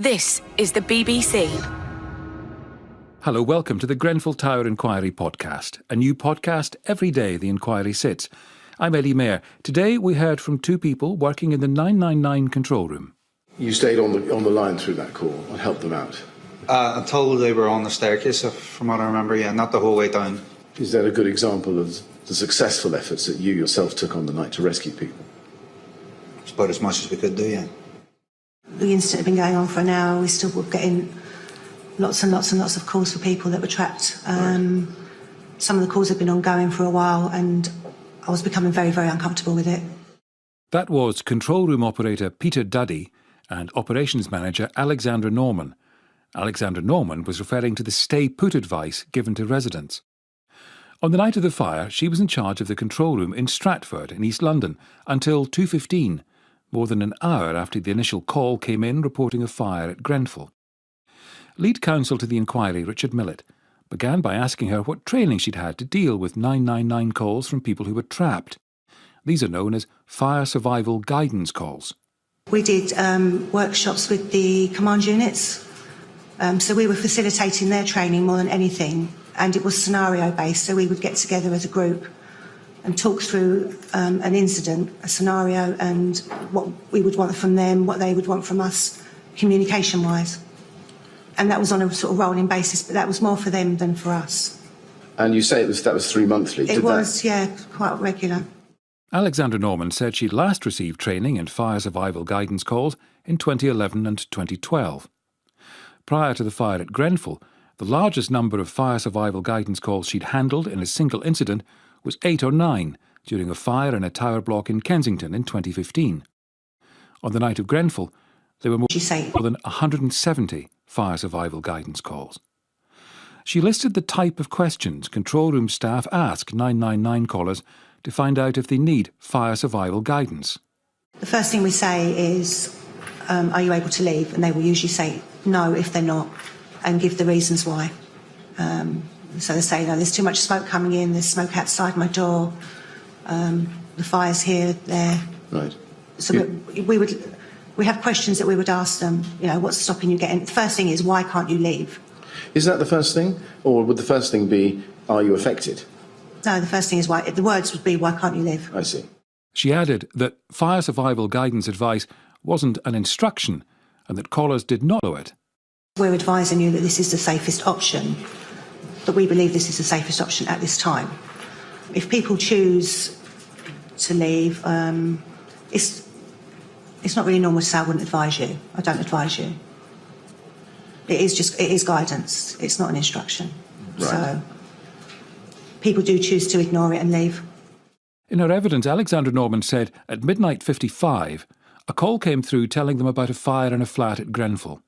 This is the BBC. Hello, welcome to the Grenfell Tower Inquiry podcast, a new podcast every day the inquiry sits. I'm EddieMair. Today we heard from two people working in the 999 control room. You stayed on the line through that call and helped them out? Until they were on the staircase, from what I remember, yeah, not the whole way down. Is that a good example of the successful efforts that you yourself took on the night to rescue people? It's about as much as we could do, yeah. The incident had been going on for an hour. We still were getting lots and lots and lots of calls for people that were trapped. Right. Some of the calls had been ongoing for a while and I was becoming very, very uncomfortable with it. That was control room operator Peter Duddy and operations manager Alexandra Norman. Alexandra Norman was referring to the stay put advice given to residents. On the night of the fire, she was in charge of the control room in Stratford in East London until 2:15, more than an hour after the initial call came in reporting a fire at Grenfell. Lead counsel to the inquiry, Richard Millett, began by asking her what training she'd had to deal with 999 calls from people who were trapped. These are known as fire survival guidance calls. We did workshops with the command units, so we were facilitating their training more than anything, and it was scenario-based, so we would get together as a group and talk through an incident, a scenario, and what we would want from them, what they would want from us, communication-wise. And that was on a sort of rolling basis, but that was more for them than for us. And you say that was 3 monthly? It was, yeah, quite regular. Alexandra Norman said she'd last received training in fire survival guidance calls in 2011 and 2012. Prior to the fire at Grenfell, the largest number of fire survival guidance calls she'd handled in a single incident was 8 or 9 during a fire in a tower block in Kensington in 2015. On the night of Grenfell, there were more than 170 fire survival guidance calls. She listed the type of questions control room staff ask 999 callers to find out if they need fire survival guidance. The first thing we say is, are you able to leave? And they will usually say no if they're not, and give the reasons why. So they say, no, there's too much smoke coming in, there's smoke outside my door, the fire's here, there. Right. So we have questions that we would ask them, what's stopping you getting... The first thing is, why can't you leave? Is that the first thing? Or would the first thing be, are you affected? No, the first thing is, why. The words would be, why can't you leave? I see. She added that fire survival guidance advice wasn't an instruction and that callers did not know it. We're advising you that this is the safest option, that we believe this is the safest option at this time. If people choose to leave, it's not really normal to say I wouldn't advise you. I don't advise you. It is guidance. It's not an instruction. Right. So people do choose to ignore it and leave. In her evidence, Alexandra Norman said at midnight 55, a call came through telling them about a fire in a flat at Grenfell.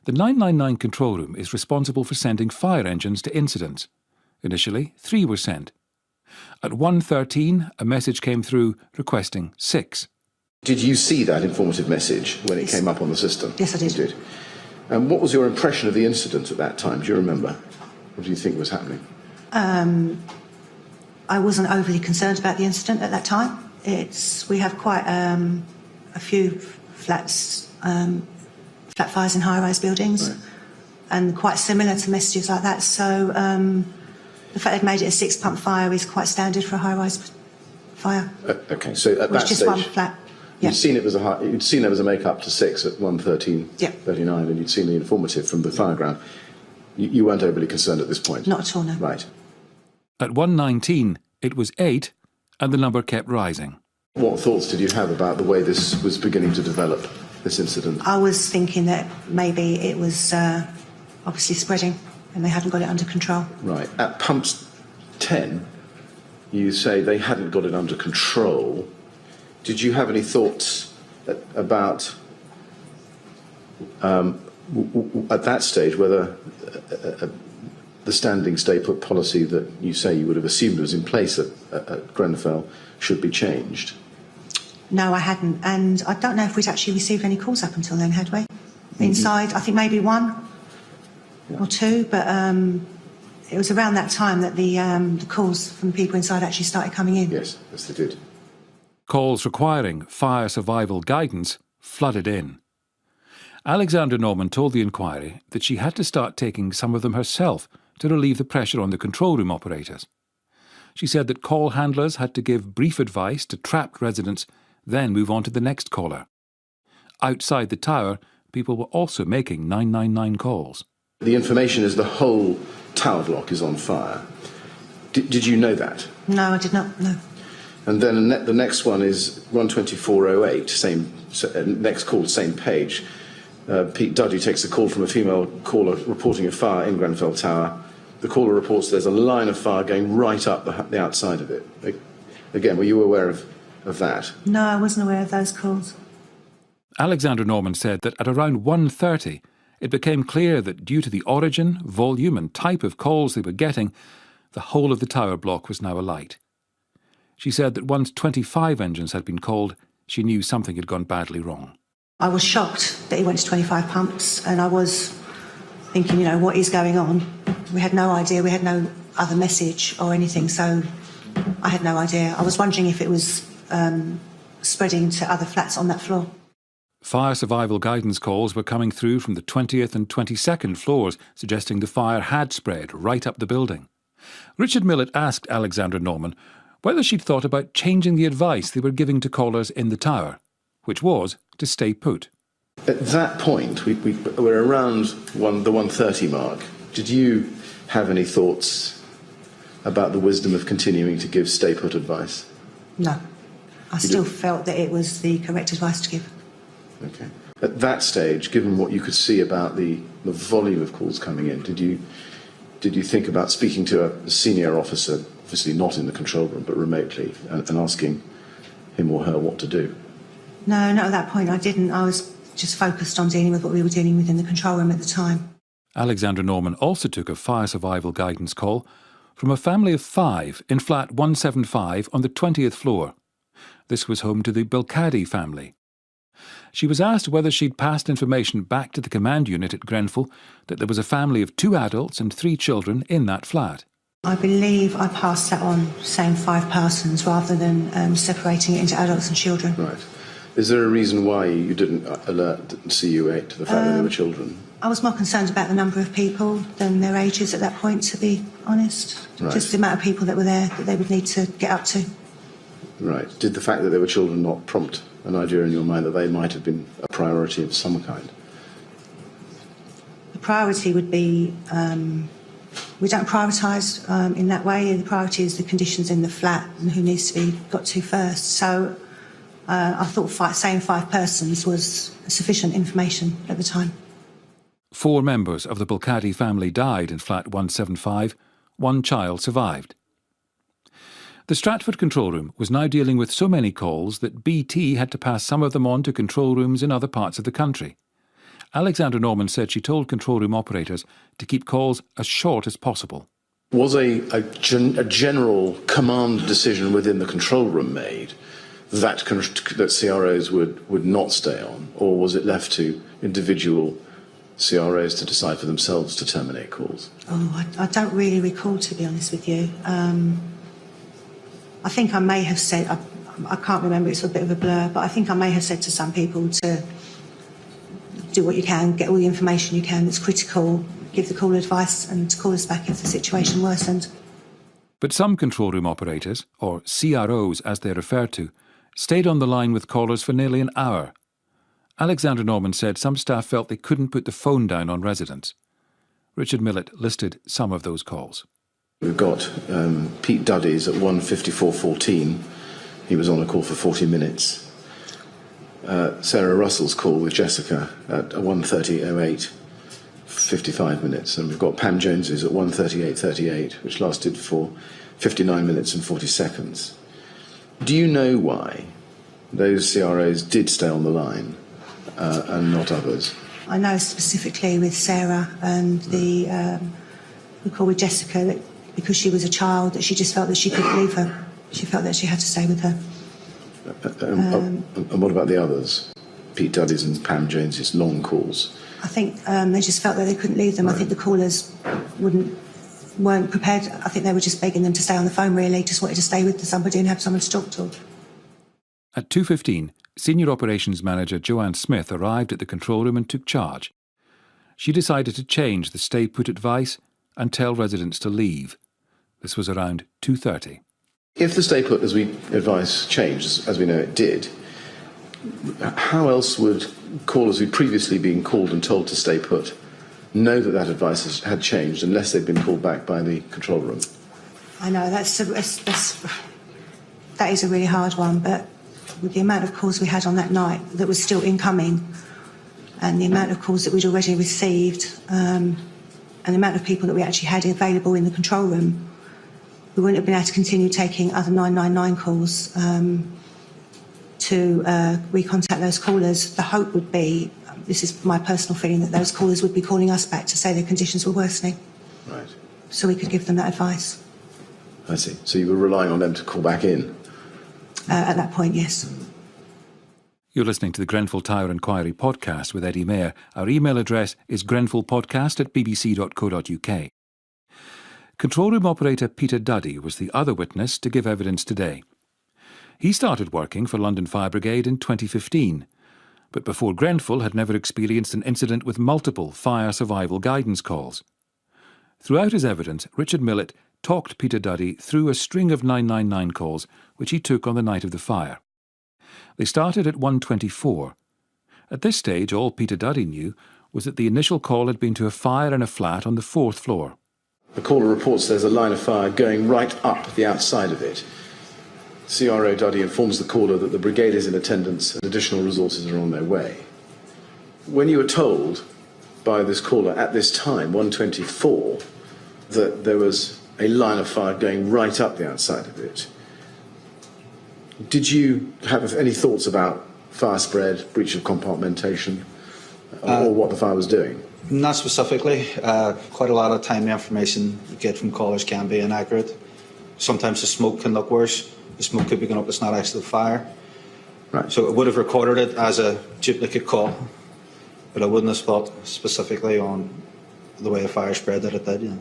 The 999 control room is responsible for sending fire engines to incidents. Initially, 3 were sent. At 1:13, a message came through requesting 6. Did you see that informative message when it came up on the system? Yes, I did. You did. And what was your impression of the incident at that time? Do you remember? What do you think was happening? I wasn't overly concerned about the incident at that time. We have quite a few flat fires in high-rise buildings, right, and quite similar to messages like that. So the fact they've made it a 6-pump fire is quite standard for a high-rise fire. Okay, so at that just stage, one flat. Yeah. you'd seen there was a make-up to 6 at 1:13, yeah, 39, and you'd seen the informative from the fire ground. You weren't overly concerned at this point? Not at all, no. Right. At 1:19, it was 8, and the number kept rising. What thoughts did you have about the way this was beginning to develop, this incident? I was thinking that maybe it was obviously spreading and they hadn't got it under control. Right. At pumps 10, you say they hadn't got it under control. Did you have any thoughts about, at that stage, whether the standing stay put policy that you say you would have assumed was in place at Grenfell should be changed? No, I hadn't, and I don't know if we'd actually received any calls up until then, had we? Inside, I think maybe 1 or 2, but it was around that time that the calls from people inside actually started coming in. Yes, they did. Calls requiring fire survival guidance flooded in. Alexandra Norman told the inquiry that she had to start taking some of them herself to relieve the pressure on the control room operators. She said that call handlers had to give brief advice to trapped residents, then move on to the next caller. Outside the tower, people were also making 999 calls. The information is the whole tower block is on fire. Did you know that? No, I did not, no. And then the next one is 12408, next call, same page. Pete Duddy takes a call from a female caller reporting a fire in Grenfell Tower. The caller reports there's a line of fire going right up the outside of it. Again, were you aware of that? No, I wasn't aware of those calls. Alexandra Norman said that at around 1:30, it became clear that due to the origin, volume and type of calls they were getting, the whole of the tower block was now alight. She said that once 25 engines had been called, she knew something had gone badly wrong. I was shocked that he went to 25 pumps, and I was thinking, what is going on? We had no idea, we had no other message or anything, so I had no idea. I was wondering if it was spreading to other flats on that floor. Fire survival guidance calls were coming through from the 20th and 22nd floors, suggesting the fire had spread right up the building. Richard Millett asked Alexandra Norman whether she'd thought about changing the advice they were giving to callers in the tower, which was to stay put. At that point, we're around the 1:30 mark. Did you have any thoughts about the wisdom of continuing to give stay put advice? No. I still felt that it was the correct advice to give. Okay. At that stage, given what you could see about the volume of calls coming in, did you think about speaking to a senior officer, obviously not in the control room but remotely, and asking him or her what to do? No, not at that point. I didn't. I was just focused on dealing with what we were dealing with in the control room at the time. Alexandra Norman also took a fire survival guidance call from a family of 5 in flat 175 on the 20th floor. This was home to the Bilcaddy family. She was asked whether she'd passed information back to the command unit at Grenfell that there was a family of 2 adults and 3 children in that flat. I believe I passed that on, saying 5 persons rather than separating it into adults and children. Right. Is there a reason why you didn't alert CU8 to the fact that they were children? I was more concerned about the number of people than their ages at that point, to be honest. Right. Just the amount of people that were there that they would need to get up to. Right. Did the fact that they were children not prompt an idea in your mind that they might have been a priority of some kind? The priority would be, we don't prioritise in that way. The priority is the conditions in the flat and who needs to be got to first. So I thought saying 5 persons was sufficient information at the time. 4 members of the Bilcaddy family died in flat 175. 1 child survived. The Stratford control room was now dealing with so many calls that BT had to pass some of them on to control rooms in other parts of the country. Alexandra Norman said she told control room operators to keep calls as short as possible. Was a general command decision within the control room made that CROs would not stay on, or was it left to individual CROs to decide for themselves to terminate calls? Oh, I don't really recall, to be honest with you. I think I may have said, I can't remember, it's a bit of a blur, but I think I may have said to some people to do what you can, get all the information you can that's critical, give the caller advice and call us back if the situation worsened. But some control room operators, or CROs as they're referred to, stayed on the line with callers for nearly an hour. Alexandra Norman said some staff felt they couldn't put the phone down on residents. Richard Millett listed some of those calls. We've got Pete Duddy's at 1:54:14. He was on a call for 40 minutes. Sarah Russell's call with Jessica at 1:30:08, 55 minutes. And we've got Pam Jones's at 1:38:38, which lasted for 59 minutes and 40 seconds. Do you know why those CROs did stay on the line and not others? I know specifically with Sarah and the call with Jessica that because she was a child that she just felt that she couldn't leave her. She felt that she had to stay with her. And what about the others? Pete Duddy's and Pam Jones's long calls? I think they just felt that they couldn't leave them. Right. I think the callers weren't prepared. I think they were just begging them to stay on the phone, really, just wanted to stay with somebody and have someone to talk to. At 2:15, Senior Operations Manager Joanne Smith arrived at the control room and took charge. She decided to change the stay-put advice and tell residents to leave. This was around 2:30. If the stay-put advice changed, as we know it did, how else would callers who'd previously been called and told to stay put know that advice had changed unless they'd been called back by the control room? I know, that is a really hard one, but with the amount of calls we had on that night that was still incoming, and the amount of calls that we'd already received, and the amount of people that we actually had available in the control room, we wouldn't have been able to continue taking other 999 calls to recontact those callers. The hope would be, this is my personal feeling, that those callers would be calling us back to say their conditions were worsening. Right. So we could give them that advice. I see. So you were relying on them to call back in? At that point, yes. You're listening to the Grenfell Tower Inquiry podcast with EddieMair. Our email address is grenfellpodcast@bbc.co.uk. Control room operator Peter Duddy was the other witness to give evidence today. He started working for London Fire Brigade in 2015, but before Grenfell had never experienced an incident with multiple fire survival guidance calls. Throughout his evidence, Richard Millett talked Peter Duddy through a string of 999 calls which he took on the night of the fire. They started at 1:24. At this stage, all Peter Duddy knew was that the initial call had been to a fire in a flat on the 4th floor. The caller reports there's a line of fire going right up the outside of it. CRO Duddy informs the caller that the brigade is in attendance and additional resources are on their way. When you were told by this caller at this time, 1:24, that there was a line of fire going right up the outside of it, did you have any thoughts about fire spread, breach of compartmentation, or what the fire was doing? Not specifically. Quite a lot of time the information you get from callers can be inaccurate. Sometimes the smoke can look worse. The smoke could be going up, it's not actually the fire. Right. So it would have recorded it as a duplicate call, but I wouldn't have thought specifically on the way the fire spread that it did. Yeah.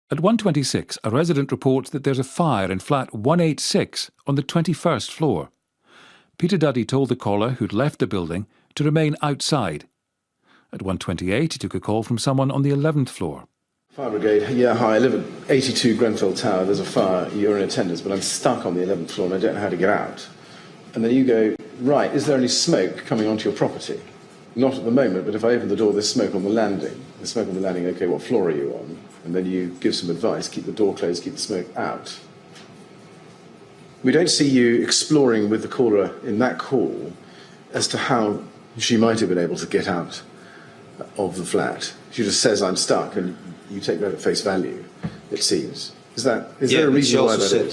At 1:26, a resident reports that there's a fire in flat 186 on the 21st floor. Peter Duddy told the caller who'd left the building to remain outside. At 1:28, he took a call from someone on the 11th floor. Fire brigade, yeah, hi, I live at 82 Grenfell Tower, there's a fire, you're in attendance, but I'm stuck on the 11th floor and I don't know how to get out. And then you go, right, is there any smoke coming onto your property? Not at the moment, but if I open the door, there's smoke on the landing. There's smoke on the landing, okay, what floor are you on? And then you give some advice, keep the door closed, keep the smoke out. We don't see you exploring with the caller in that call as to how she might have been able to get out of the flat. She just says, I'm stuck, and you take that at face value, it seems. Is there a reason why that is? She also said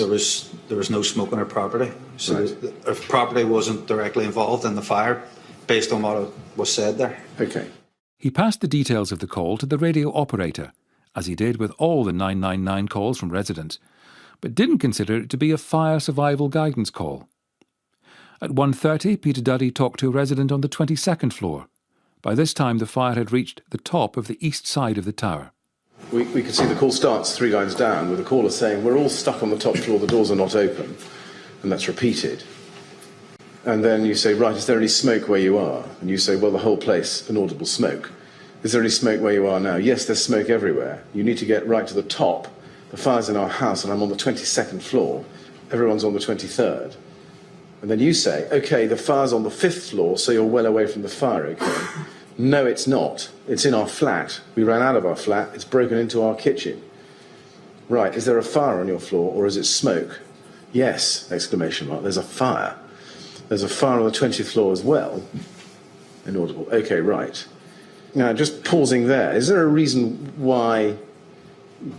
there was no smoke on her property. So right. Her property wasn't directly involved in the fire, based on what was said there. Okay. He passed the details of the call to the radio operator, as he did with all the 999 calls from residents, but didn't consider it to be a fire survival guidance call. At 1:30, Peter Duddy talked to a resident on the 22nd floor. By this time, the fire had reached the top of the east side of the tower. We can see the call starts 3 lines down with the caller saying, we're all stuck on the top floor, the doors are not open. And that's repeated. And then you say, right, is there any smoke where you are? And you say, well, the whole place, inaudible smoke. Is there any smoke where you are now? Yes, there's smoke everywhere. You need to get right to the top. The fire's in our house and I'm on the 22nd floor. Everyone's on the 23rd. And then you say, OK, the fire's on the 5th floor, so you're well away from the fire, OK? No, it's not. It's in our flat. We ran out of our flat. It's broken into our kitchen. Right, is there a fire on your floor or is it smoke? Yes, exclamation mark, there's a fire. There's a fire on the 20th floor as well. Inaudible. OK, right. Now, just pausing there, is there a reason why,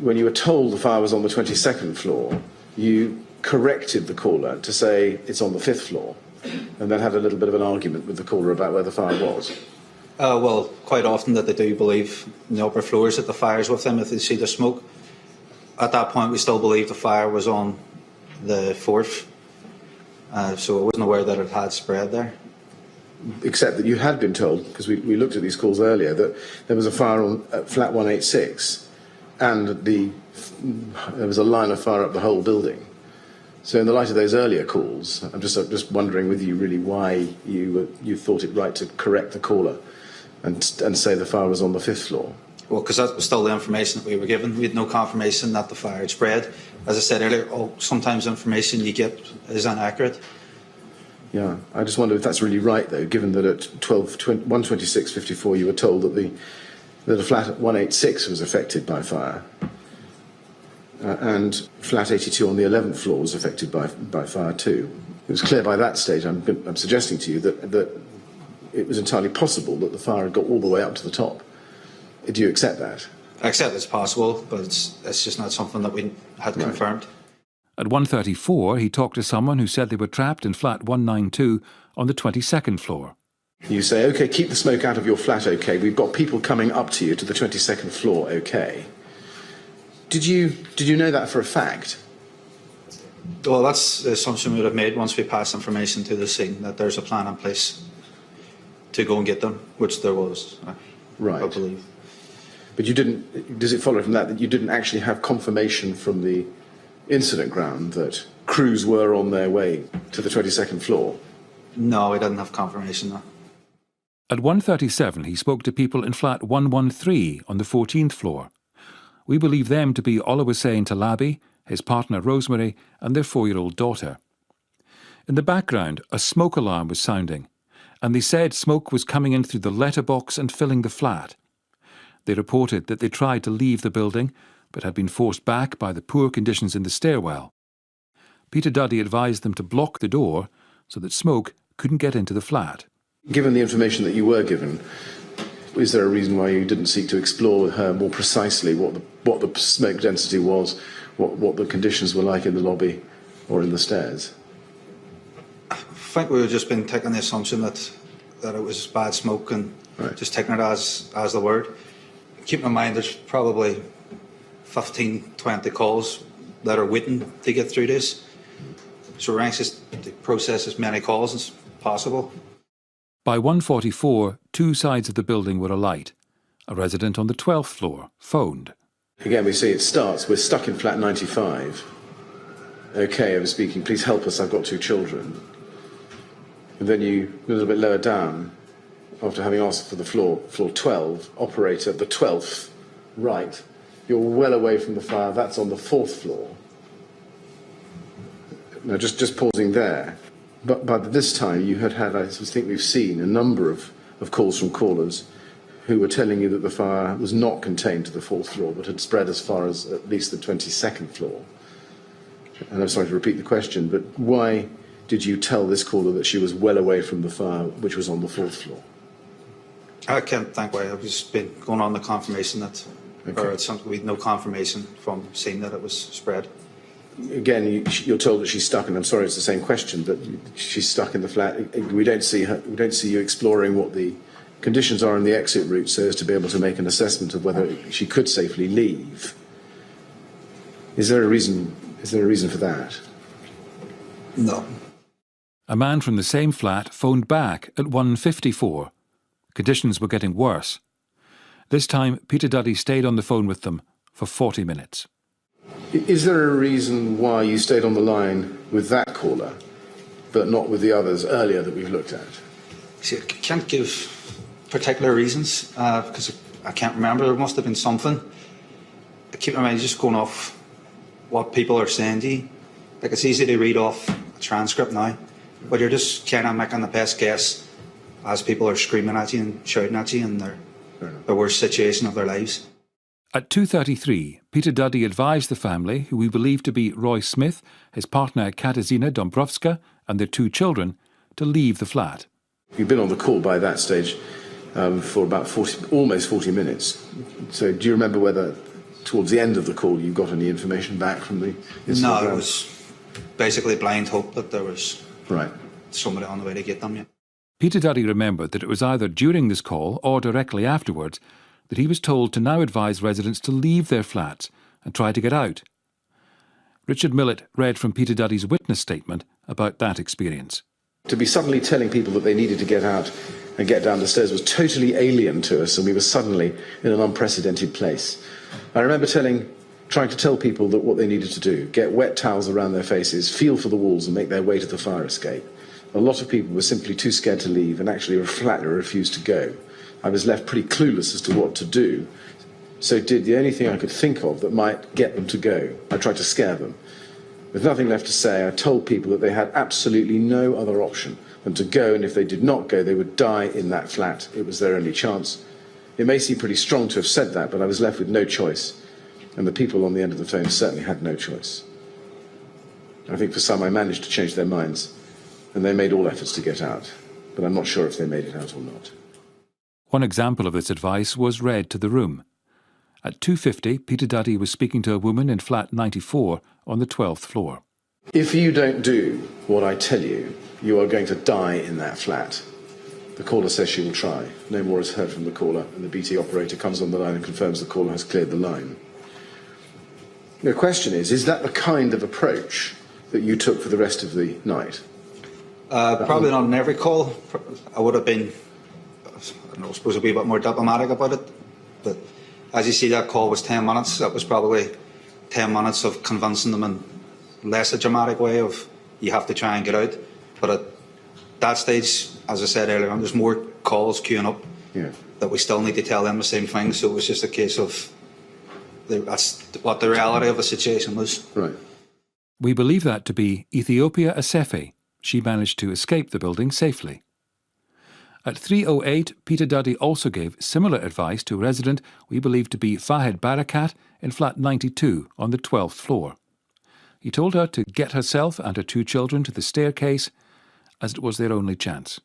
when you were told the fire was on the 22nd floor, you corrected the caller to say it's on the 5th floor, and then had a little bit of an argument with the caller about where the fire was? Well, quite often that they do believe in the upper floors that the fire's with them if they see the smoke. At that point, we still believe the fire was on the 4th, so I wasn't aware that it had spread there. Except that you had been told, because we looked at these calls earlier, that there was a fire on flat 186, and there was a line of fire up the whole building. So in the light of those earlier calls, I'm just wondering with you really why you thought it right to correct the caller and say the fire was on the 5th floor. Well, because that was still the information that we were given. We had no confirmation that the fire had spread. As I said earlier, sometimes information you get is inaccurate. Yeah, I just wonder if that's really right, though, given that at 1:26:54 you were told that a flat at 186 was affected by fire, and flat 82 on the 11th floor was affected by fire too. It was clear by that stage, I'm suggesting to you, that it was entirely possible that the fire had got all the way up to the top. Do you accept that? I accept it's possible, but it's just not something that we had confirmed. At 1:34, he talked to someone who said they were trapped in flat 192 on the 22nd floor. You say, OK, keep the smoke out of your flat, OK. We've got people coming up to you to the 22nd floor, OK. Did you know that for a fact? Well, that's the assumption we would have made once we passed information to the scene, that there's a plan in place to go and get them, which there was, right. I believe. But you didn't. Does it follow from that you didn't actually have confirmation from the incident ground that crews were on their way to the 22nd floor? No, we didn't have confirmation, no. At 1:37, he spoke to people in flat 113 on the 14th floor. We believe them to be Oluwase Talabi, his partner Rosemary, and their 4-year-old daughter. In the background, a smoke alarm was sounding, and they said smoke was coming in through the letterbox and filling the flat. They reported that they tried to leave the building, but had been forced back by the poor conditions in the stairwell. Peter Duddy advised them to block the door so that smoke couldn't get into the flat. Given the information that you were given, is there a reason why you didn't seek to explore with her more precisely what the smoke density was, what the conditions were like in the lobby or in the stairs? I think we were just been taking the assumption that it was bad smoke and just taking it as the word. Keep in mind there's probably 15, 20 calls that are waiting to get through this. So we're anxious to process as many calls as possible. By 1:44, 2 sides of the building were alight. A resident on the 12th floor phoned. Again, we see it starts. We're stuck in flat 95. OK, I was speaking, please help us, I've got 2 children. And then you, a little bit lower down, after having asked for the floor 12, operator, the 12th, right. You're well away from the fire, that's on the 4th floor. Now, just pausing there. But by this time, you had, I think we've seen a number of calls from callers who were telling you that the fire was not contained to the 4th floor, but had spread as far as at least the 22nd floor. And I'm sorry to repeat the question, but why did you tell this caller that she was well away from the fire, which was on the 4th floor? I can't think why. I've just been going on the confirmation that, or it's something we had no confirmation from seeing that it was spread. Again, you're told that she's stuck, and I'm sorry it's the same question, but she's stuck in the flat. We don't see you exploring what the conditions are in the exit route so as to be able to make an assessment of whether she could safely leave. Is there a reason for that? No. A man from the same flat phoned back at 1:54. Conditions were getting worse. This time, Peter Duddy stayed on the phone with them for 40 minutes. Is there a reason why you stayed on the line with that caller, but not with the others earlier that we've looked at? See, I can't give particular reasons, because I can't remember. There must have been something. I keep in mind just going off what people are saying to you. Like, it's easy to read off a transcript now, but you're just kind of making the best guess as people are screaming at you and shouting at you in the worst situation of their lives. At 2:33, Peter Duddy advised the family, who we believe to be Roy Smith, his partner Katarzyna Dąbrowska, and their 2 children, to leave the flat. You've been on the call by that stage for about almost 40 minutes. So do you remember whether, towards the end of the call, you got any information back from the incident? No, it was basically blind hope that there was somebody on the way to get them. Yeah. Peter Duddy remembered that it was either during this call or directly afterwards that he was told to now advise residents to leave their flats and try to get out. Richard Millett read from Peter Duddy's witness statement about that experience. To be suddenly telling people that they needed to get out and get down the stairs was totally alien to us, and we were suddenly in an unprecedented place. I remember telling trying to tell people that what they needed to do, get wet towels around their faces, feel for the walls and make their way to the fire escape. A lot of people were simply too scared to leave and actually flatly refused to go. I was left pretty clueless as to what to do, so did the only thing I could think of that might get them to go. I tried to scare them. With nothing left to say, I told people that they had absolutely no other option than to go, and if they did not go, they would die in that flat. It was their only chance. It may seem pretty strong to have said that, but I was left with no choice, and the people on the end of the phone certainly had no choice. I think for some I managed to change their minds, and they made all efforts to get out, but I'm not sure if they made it out or not. One example of this advice was read to the room. At 2:50, Peter Duddy was speaking to a woman in flat 94 on the 12th floor. If you don't do what I tell you, you are going to die in that flat. The caller says she will try. No more is heard from the caller, and the BT operator comes on the line and confirms the caller has cleared the line. The question is that the kind of approach that you took for the rest of the night? Probably not on every call. I would have been, I suppose, a wee bit more diplomatic about it. But as you see, that call was 10 minutes. That was probably 10 minutes of convincing them in less a dramatic way of you have to try and get out. But at that stage, as I said earlier on, there's more calls queuing up that we still need to tell them the same thing. So it was just a case of that's what the reality of the situation was. Right. We believe that to be Ethiopia Asefe. She managed to escape the building safely. At 3:08, Peter Duddy also gave similar advice to a resident we believe to be Fahed Barakat in flat 92 on the 12th floor. He told her to get herself and her 2 children to the staircase, as it was their only chance.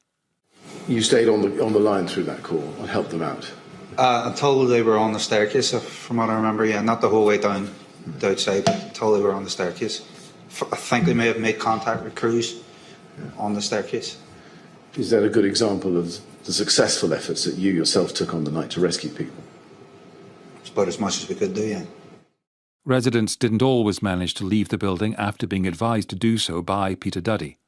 You stayed on the line through that call and helped them out? Until they were on the staircase, from what I remember, not the whole way down the outside, but until they were on the staircase. I think they may have made contact with crews on the staircase. Is that a good example of the successful efforts that you yourself took on the night to rescue people? It's about as much as we could do, yeah. Residents didn't always manage to leave the building after being advised to do so by Peter Duddy.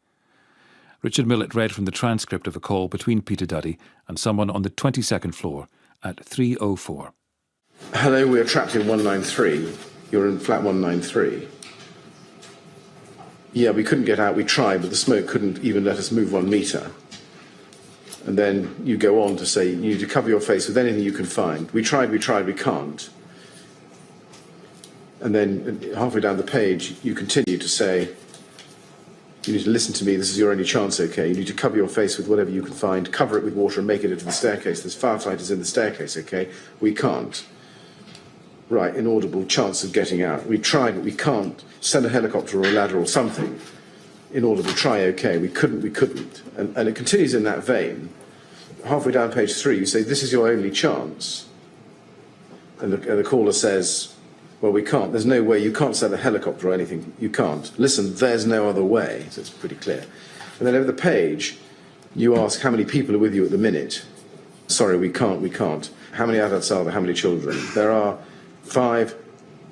Richard Millett read from the transcript of a call between Peter Duddy and someone on the 22nd floor at 3:04. Hello, we're trapped in 193. You're in flat 193. Yeah, we couldn't get out. We tried, but the smoke couldn't even let us move 1 metre. And then you go on to say you need to cover your face with anything you can find. We tried, we can't. And then halfway down the page, you continue to say, you need to listen to me, this is your only chance, okay? You need to cover your face with whatever you can find, cover it with water and make it into the staircase. There's firefighters in the staircase, okay? We can't. Right, inaudible chance of getting out. We tried, but we can't. Send a helicopter or a ladder or something. Inaudible, try, okay. We couldn't. And it continues in that vein. Halfway down page 3, you say, this is your only chance. And the caller says, well, we can't. There's no way. You can't send a helicopter or anything. You can't. Listen, there's no other way. So it's pretty clear. And then over the page, you ask how many people are with you at the minute. Sorry, we can't. How many adults are there? How many children? There are 5,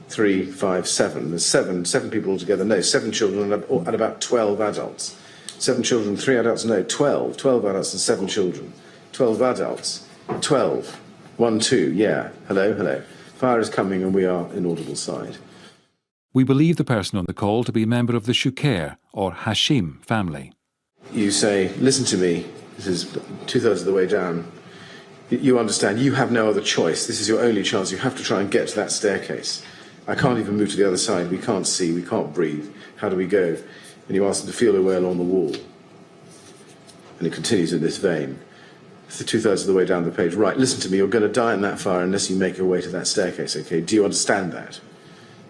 3, 5, 7. There's seven people altogether. No, 7 children and about 12 adults. 7 children, 3 adults. No, 12. 12 adults and 7 children. 12 adults. 12. 1, 2. Yeah. Hello. Fire is coming and we are inaudible side. We believe the person on the call to be a member of the Shukair or Hashim family. You say, listen to me. This is 2/3 of the way down. You understand, you have no other choice. This is your only chance. You have to try and get to that staircase. I can't even move to the other side. We can't see. We can't breathe. How do we go? And you ask them to feel their way along the wall. And it continues in this vein. It's the 2/3 of the way down the page. Right, listen to me. You're going to die in that fire unless you make your way to that staircase, okay? Do you understand that?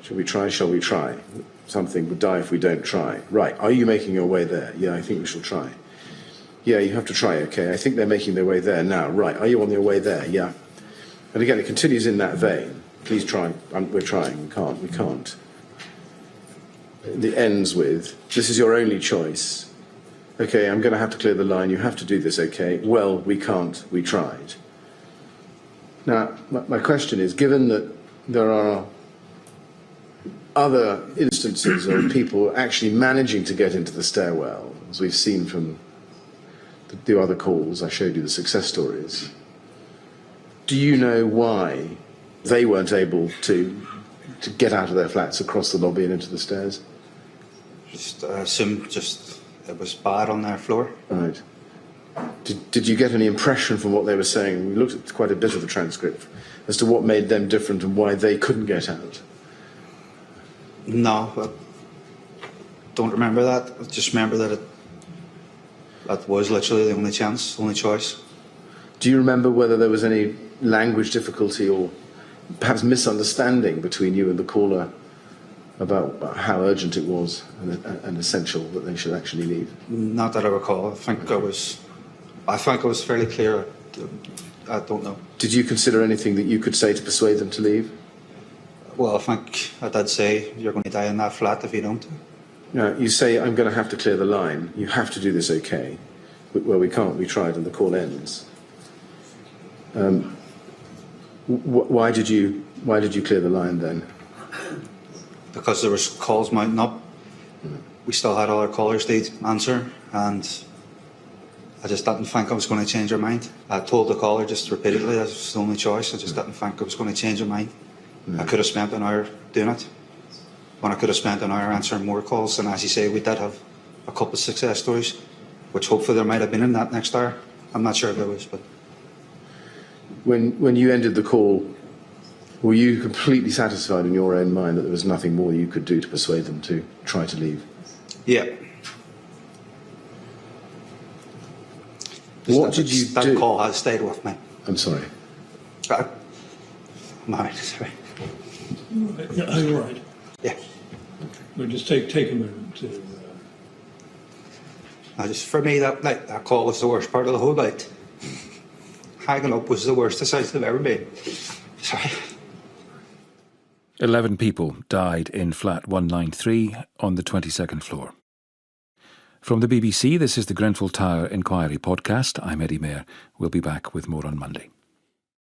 Shall we try? Shall we try? Something would die if we don't try. Right, are you making your way there? Yeah, I think we shall try. Yeah, you have to try, okay? I think they're making their way there now. Right, are you on your way there? Yeah. And again, it continues in that vein. Please try. We're trying. We can't. It ends with, this is your only choice. Okay, I'm going to have to clear the line. You have to do this, okay? Well, we can't. We tried. Now, my question is, given that there are other instances of people actually managing to get into the stairwell, as we've seen from the other calls, I showed you the success stories, do you know why they weren't able to to get out of their flats across the lobby and into the stairs? Just assume just it was bad on their floor. Right. Did you get any impression from what they were saying? We looked at quite a bit of the transcript as to what made them different and why they couldn't get out. No, I don't remember that. I just remember that that was literally the only chance, only choice. Do you remember whether there was any language difficulty or perhaps misunderstanding between you and the caller about how urgent it was and essential that they should actually leave? Not that I recall. I think I was fairly clear. I don't know. Did you consider anything that you could say to persuade them to leave? Well, I think I did say you're going to die in that flat if you don't. No, you say, I'm going to have to clear the line. You have to do this okay. Well, we can't. We tried and the call ends. Why did you clear the line then? Because there was calls mounting up. We still had other callers to answer, and I just didn't think I was going to change her mind. I told the caller just repeatedly that was the only choice. I just didn't think I was going to change her mind. I could have spent an hour doing it, when I could have spent an hour answering more calls. And as you say, we did have a couple of success stories, which hopefully there might have been in that next hour. I'm not sure if there was, but when you ended the call, were you completely satisfied in your own mind that there was nothing more you could do to persuade them to try to leave? yeah. What did you do? That call has stayed with me. I'm sorry. Sorry. Yeah, oh, right. Yeah. We'll just take a moment to... Just for me, that call was the worst part of the whole night. Hanging up was the worst decision I've ever made. Sorry. 11 people died in flat 193 on the 22nd floor. From the BBC, this is the Grenfell Tower Inquiry podcast. I'm EddieMair. We'll be back with more on Monday.